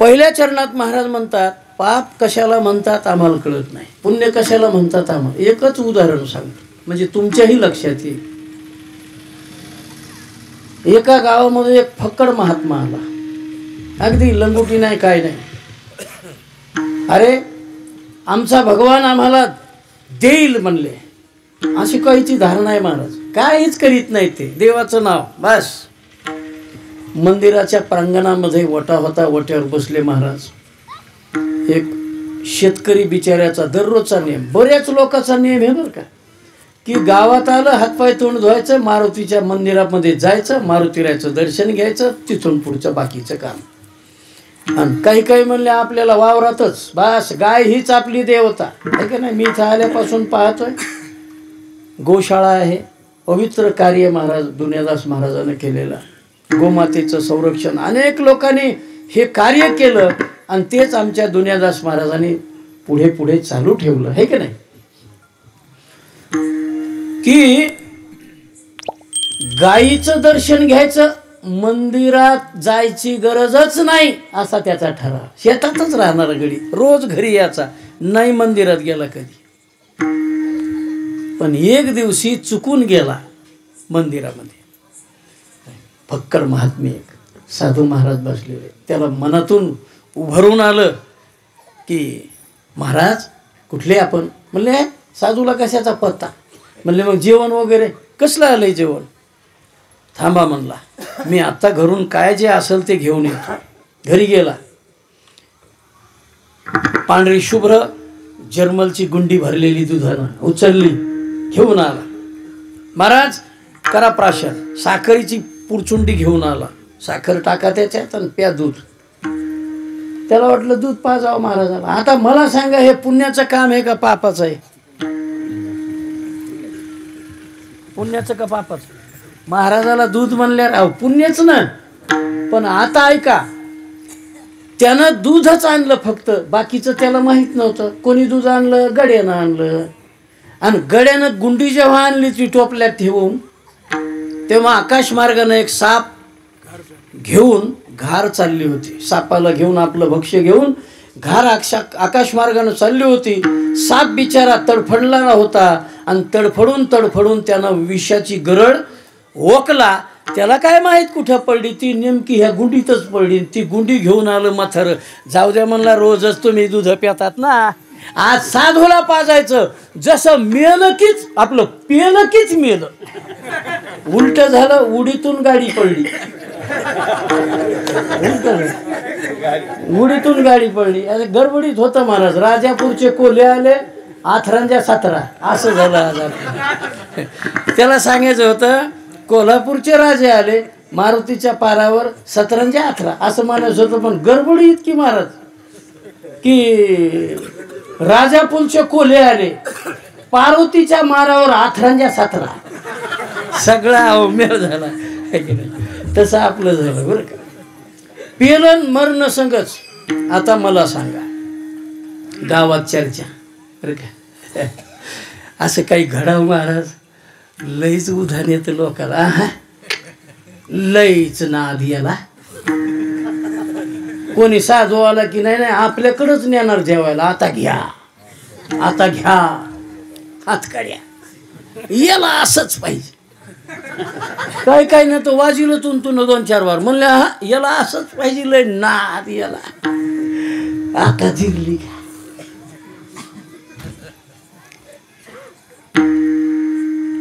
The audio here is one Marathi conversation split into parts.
पहिल्या चरणात महाराज म्हणतात, पाप कशाला म्हणतात आम्हाला कळत नाही, पुण्य कशाला म्हणतात आम्हाला. एकच उदाहरण सांगतो म्हणजे तुमच्याही लक्षात येईल. एका गावामध्ये एक फक्कड महात्मा आला, अगदी लंगोटी नाही काय नाही. अरे आमचा भगवान आम्हाला देईल म्हणले, अशी काहीची धारणा आहे महाराज, काहीच करीत नाही ते, देवाचं नाव बस. मंदिराच्या प्रांगणामध्ये वटा होता, वट्यावर बसले महाराज. एक शेतकरी बिचाऱ्याचा दररोजचा नियम, बऱ्याच लोकांचा नियम आहे बरं का, की गावात आलं हातपाय तोंड धुवायचं, मारुतीच्या मंदिरामध्ये जायचं, मारुतीरायचं दर्शन घ्यायचं, तिथून पुढचं बाकीचं काम. आणि काही काही म्हणले आपल्याला वावरातच बस, गाय हीच आपली देवता आहे का नाही. मी इथं आल्यापासून पाहतोय गोशाळा आहे, पवित्र कार्य महाराज दुनियादास महाराजांनी केलेलं. गोमातेचं संरक्षण अनेक लोकांनी हे कार्य केलं आणि तेच आमच्या दुनियादास महाराजांनी पुढे पुढे चालू ठेवलं आहे की नाही. की गायीचं दर्शन घ्यायचं, मंदिरात जायची गरजच नाही असा त्याचा ठराव. शेतातच राहणारा गडी, रोज घरी यायचा, नाही मंदिरात गेला कधी. पण एक दिवशी चुकून गेला मंदिरामध्ये. फक्कड महात्मे एक साधू महाराज बसलेले, त्याला मनातून उभरून आलं की महाराज कुठले आपण. म्हणले साधूला कशाचा पत्ता. म्हणले मग जेवण वगैरे कसलं आलंय जेवण. थांबा म्हणला, मी आत्ता घरून काय जे असेल ते घेऊन येतो. घरी गेला, पांढरी शुभ्र जर्मलची गुंडी भरलेली दुधानं उचलली, घेऊन आला. महाराज करा प्राशन. साखरेची पुरचुंडी घेऊन आला, साखर टाका त्याच्यात आणि प्या दूध. त्याला वाटलं दूध पाजावं महाराजाला. आता मला सांगा, हे पुण्याचं काम आहे का पापाचं आहे. पुण्याचं का पापाचं. महाराजाला दूध म्हणल्यावर अहो पुण्यच ना. पण आता ऐका, त्यानं दूधच आणलं फक्त, बाकीचं त्याला माहीत नव्हतं. कोणी दूध आणलं, गड्यानं आणलं. आणि गड्यानं गुंडी जेव्हा आणली ती टोपल्यात ठेवून, तेव्हा आकाशमार्गानं एक साप घेऊन घार चालली होती. सापाला घेऊन, आपलं भक्ष्य घेऊन घार आकाशमार्गानं चालली होती. साप बिचारा तडफडलेला होता आणि तडफडून तडफडून त्यानं विषाची गरळ ओकला. त्याला काय माहीत कुठं पडली ती, नेमकी ह्या गुंडीतच पडली. ती गुंडी घेऊन आलं माथर. जाऊ द्या म्हणला, रोजच तुम्ही दूध पितात ना, आज साधूला पाजायचं. जसं मेलं कीच आपलं पेलं कीच मेलं. उलट झालं, उडीतून गाडी पडली. उडीतून गाडी पडली. गडबडीत होतं महाराज. राजापूरचे कोल्हे आले, आथरांच्या 17 असं झालं आजार. त्याला सांगायचं होतं, कोल्हापूरचे राजे आले, मारुतीच्या पारावर 17 18 असं म्हणायचं होतं. पण गडबडी इतकी महाराज की राजापूरचे कोल्हे आले, पार्वतीच्या मारावर 18 17 सगळा अवमेळ झाला. तसं आपलं झालं बरं का. पेलन मरण संगच. आता मला सांगा, गावात चर्चा बरं का, असं काही घडावं महाराज. लईच उधाण येतं लोकाला, लईच नाद याला. कोणी साधू आला की नाही नाही आपल्याकडंच नेणार जेवायला. आता घ्या, आता घ्या हातकड्या, याला असंच पाहिजे. काय काय नाही तो वाजिलं तुन 2-4 वार. म्हणले हा याला असंच पाहिजे, लय नाद याला. आता जिरली.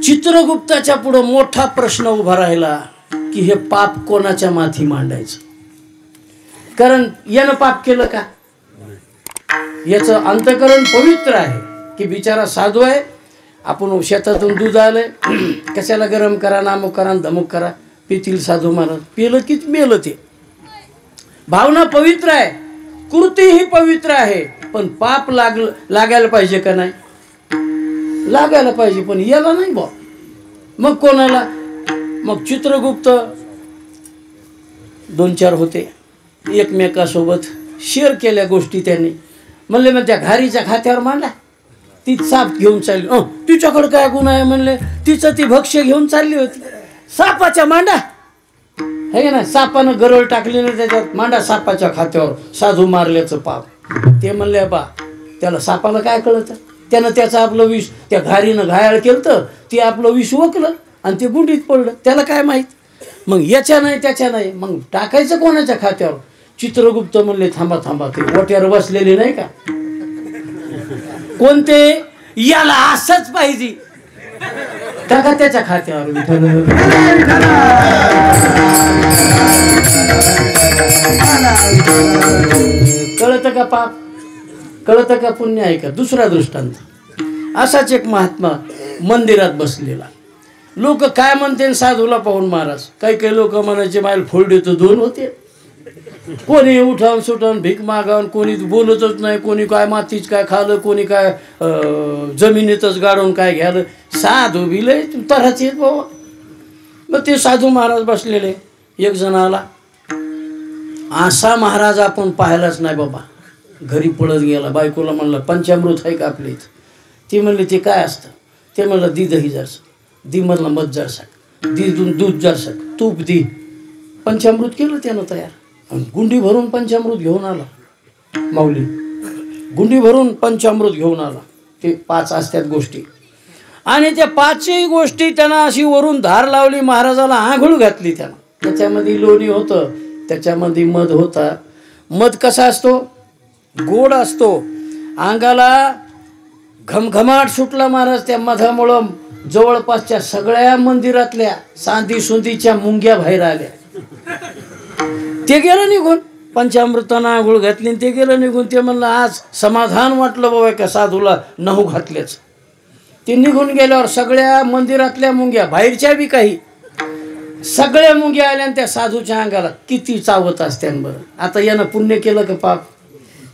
चित्रगुप्ताच्या पुढं मोठा प्रश्न उभा राहिला की हे पाप कोणाच्या माथी मांडायचं. कारण यानं पाप केलं का. याचं अंतःकरण पवित्र आहे की बिचारा साधू आहे. आपण शेतातून दूध आलंय, कशाला गरम करा, नामुक करा, धमुक करा. पितील साधू महाराज. पेलं कीच मेलं ते. भावना पवित्र आहे, कृती ही पवित्र आहे. पण पाप लागायला पाहिजे का नाही. लागायला पाहिजे, पण याला नाही बा. मग कोणाला. मग चित्रगुप्त 2-4 होते, एकमेकासोबत शेअर केल्या गोष्टी त्यांनी. म्हणले मग त्या घारीच्या खात्यावर मांडला. ती साप घेऊन चालली. तिच्याकडे काय गुन्हा आहे म्हणले, तिचं ती भक्ष्य घेऊन चालली होती. सापाच्या मांडा है का ना, सापानं गरळ टाकली ना त्याच्यात, मांडा सापाच्या खात्यावर साधू मारल्याचं पाप. ते म्हणले बा त्याला सापाला काय कळतं, त्यानं त्याचं आपलं विष त्या घारीनं घायाळ केलं तर ते आपलं विष ओकलं आणि ते गुंडीत पडलं, त्याला काय माहीत. मग याच्या नाही त्याच्या नाही, मग टाकायचं कोणाच्या खात्यावर. चित्रगुप्त म्हणले थांबा थांबा, ते ओट्यावर बसलेले नाही का कोणते, याला असंच पाहिजे, टाका त्याच्या खात्यावर. कळतं का पाप, कळतं का पुण्य आहे का. दुसरा दृष्टांत, असाच एक महात्मा मंदिरात बसलेला. लोक काय म्हणते साधूला पाहून महाराज, काही काही लोक म्हणायचे मायल फोल्डे तर 2 होते. कोणी उठावून सुटावून भीक मागावून, कोणी बोलतच नाही, कोणी काय मातीच काय खाल्लं, कोणी काय जमिनीतच गाडून काय घ्यालं. साधू बिले तराच येत बाबा. मग ते साधू महाराज बसलेले, एक जण आला, असा महाराज आपण पाहिलाच नाही बाबा. घरी पळत गेला, बायकोला म्हणलं पंचामृत आहे का आपल्या इथं. ती म्हणली ते काय असतं. ते म्हणलं दी दही जरसं, दी मधला मध जरसं, दी दूध जरसं, तूप दी. पंचामृत केलं त्यानं तयार, आणि गुंडी भरून पंचामृत घेऊन आला. माऊली गुंडी भरून पंचामृत घेऊन आला. ते 5 असतात गोष्टी, आणि त्या 5ही गोष्टी त्यानं अशी वरून धार लावली, महाराजाला आंघोळ घातली त्यानं. त्याच्यामध्ये लोणी होतं, त्याच्यामध्ये मध होता. मध कसा असतो, गोड असतो. अंगाला घमघमाट सुटला महाराज त्या मधामुळं. जवळपासच्या सगळ्या मंदिरातल्या सांदी सुंदीच्या मुंग्या बाहेर आल्या. ते गेलं निघून, पंचामृतानं आंघोळ घातली ते गेलं निघून. ते म्हणलं आज समाधान वाटलं बाबा का साधूला नहू घातल्याच. ते निघून गेल्यावर सगळ्या मंदिरातल्या मुंग्या, बाहेरच्या बी काही, सगळ्या मुंग्या आल्या आणि त्या साधूच्या अंगाला किती चावत असत्यान बरं. आता यानं पुण्य केलं का पाप.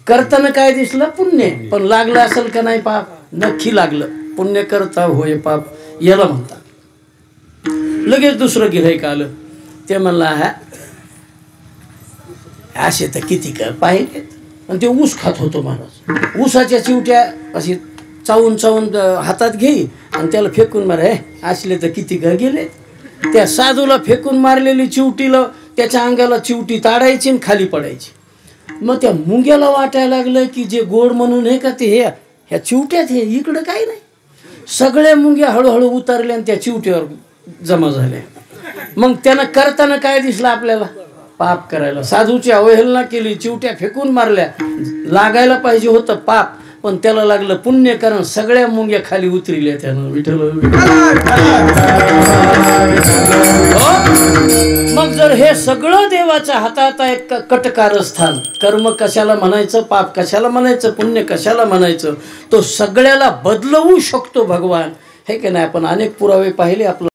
करताना काय दिसलं, पुण्य. पण लागलं असेल का नाही पाप, नक्की लागलं. पुण्य करता होय पाप याला म्हणतात. लगेच दुसरं गिऱ्हाईक आलं. ते म्हणलं हा असे तर किती का पाहिले. आणि ते ऊस खात होतो महाराज. ऊसाच्या चिवट्या अशी चावून चावून हातात घेई आणि त्याला फेकून मार. हे असले तर किती का गेले. त्या साधूला फेकून मारलेली चिवटीला त्याच्या अंगाला चिवटी ताडायची आणि खाली पडायची. मग त्या मुंग्याला वाटायला लागलं की जे गोड म्हणून आहे का ते ह्या चिवट्यात, हे इकडं काही नाही. सगळ्या मुंग्या हळूहळू उतरल्या आणि त्या चिवट्यावर जमा झाल्या. मग त्यानं करताना काय दिसलं आपल्याला, पाप करायला. साधूची अवहेलना केली, चिवट्या फेकून मारल्या. लागायला पाहिजे होतं पाप, पण त्याला लागलं पुण्य, कारण सगळ्या मुंग्या खाली उतरल्या त्यानं. विठ्ठल. मग जर हे सगळं देवाच्या हातात आहे, कटकारस्थान. कर्म कशाला म्हणायचं, पाप कशाला म्हणायचं, पुण्य कशाला म्हणायचं, तो सगळ्याला बदलवू शकतो भगवान, हे की नाही. आपण अनेक पुरावे पाहिले. आपलं